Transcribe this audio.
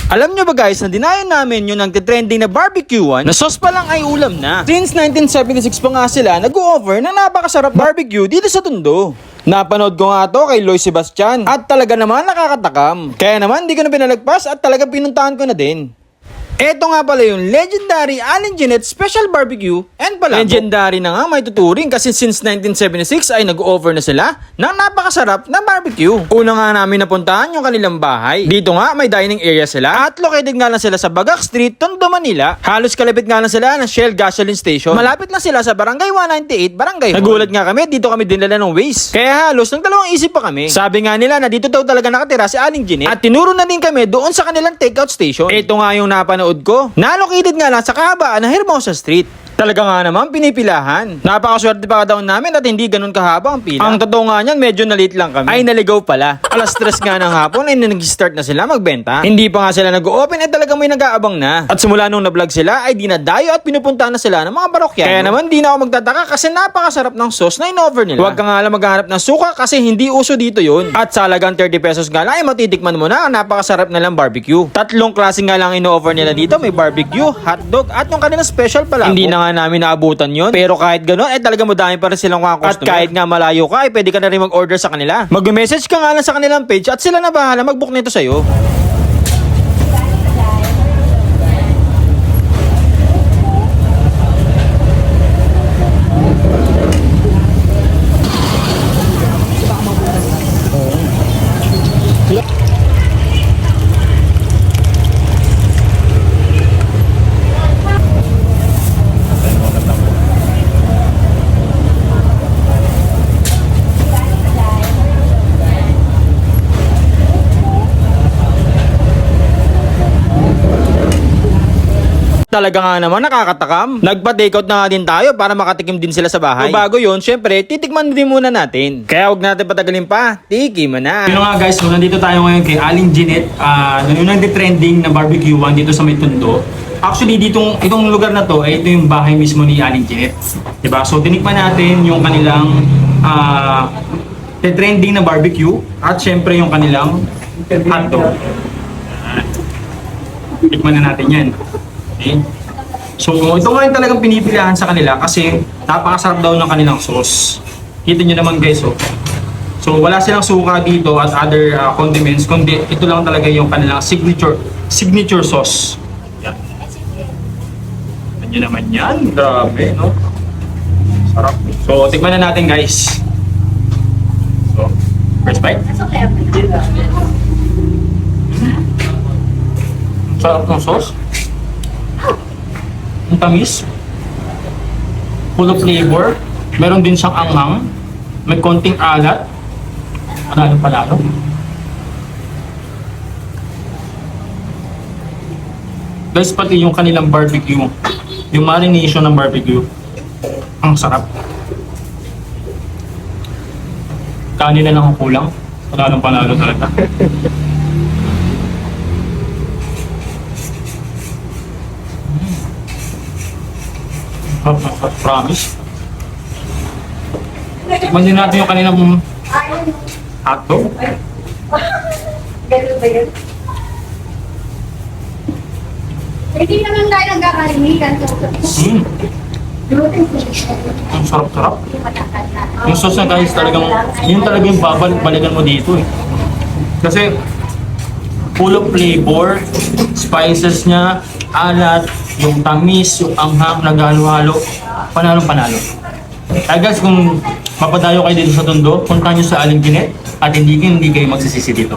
Alam nyo ba guys, na dinayo namin yung nagtitrending na barbecuean na sauce pa lang ay ulam na. Since 1976 pa nga sila nag-o-offer na napakasarap barbecue dito sa Tondo. Napanood ko nga to kay Loy Sebastian at talaga naman nakakatakam. Kaya naman di ko na pinalagpas at talaga pinuntahan ko na din. Eto nga pala yung legendary Aling Jeanette Special Barbecue and pala legendary na nga may tuturing kasi since 1976 ay nag-offer na sila ng napakasarap na barbecue. Una nga namin napuntahan yung kanilang bahay. Dito nga may dining area sila at located nga lang sila sa Bagak Street, Tondo, Manila. Halos kalapit nga lang sila ng Shell Gasoline Station. Malapit lang sila sa Barangay 198, Barangay Hall. Nagulat nga kami, dito kami dinala ng Waze. Kaya halos nagdalawang isip pa kami. Sabi nga nila na dito daw talaga nakatira si Aling Jeanette at tinuro na din kami doon sa kanilang takeout station. Ito nga yung napanood ko. Na-located nga lang sa kahabaan ng Hermosa Street. Talaga nga naman pinipilahan. Napakaswerte pa daw namin at hindi ganun kahaba ang pila. Ang totoo nga niyan, medyo na-late lang kami. Ay naligaw pala. Alas 3 nga ng hapon ay nag-start na sila magbenta. Hindi pa nga sila nag-open ay talaga may nag-aabang na. At simula nung na-vlog sila ay dinadayo at pinupuntahan na sila ng mga barokyano. Kaya naman di na ako magtataka kasi napakasarap ng sauce na in-offer nila. Huwag ka nga lang maghanap ng suka kasi hindi uso dito yun. At sa halagang 30 pesos nga lang ay matitikman mo na ang napakasarap na lang barbecue. Tatlong klase nga lang in-offer nila dito. May barbecue, hotdog at yung kanilang special pala. Hindi na nga namin naabutan yun. Pero kahit gano'n, ay talaga madami pa rin silang mga customer. At kahit nga malayo ka, ay pwede ka na rin mag-order sa kanila. Mag-message ka nga lang sa kanilang page at sila na bahala mag-book nito sa'yo. Talaga nga naman nakakatakam. Nagpa-takeout na nga din tayo para makatikim din sila sa bahay. So bago yun, syempre, titikman din muna natin. Kaya huwag natin patagalin pa. Tikim na. Yun nga guys, so nandito tayo ngayon kay Aling Jeanette. Yung nagtitrending na barbecuean dito sa may Tondo. Actually, itong lugar na to, ito yung bahay mismo ni Aling Jeanette. Diba? So tinikman natin yung kanilang trending na barbecue at syempre yung kanilang hotdog. Tikman na natin yan. Okay. So, ito nga yung talagang pinipilahan sa kanila kasi napakasarap daw ng kanilang sauce. Kita nyo naman guys, oh. So, wala silang suka dito at other condiments, kundi ito lang talaga yung kanilang signature sauce. Yan. Yan naman yan. Grabe, no? Sarap. So, tikman na natin guys. So, first bite. Sarap ng sauce. Ang tamis, full of flavor, meron din siyang anghang, may konting alat, panalo. Guys, pati yung kanilang barbecue, yung marination ng barbecue, ang sarap. Kanin na lang ang kulang, panalo talaga. Promise. Tikman din natin yung kanilang hotdog. Ganun ba yun? Hindi naman tayo nagkakalimitan. Ang sarap-sarap. Yung sauce na guys, talagang, yun talaga yung babalik-balikan mo dito eh. Kasi, full of flavor, spices niya, alat, yung tamis, yung anghang, naghalo-halo, panalo. Kaya guys, kung mapadayo kayo dito sa Tondo, punta nyo sa Aling Jeanette at hindi kayo magsisisi dito.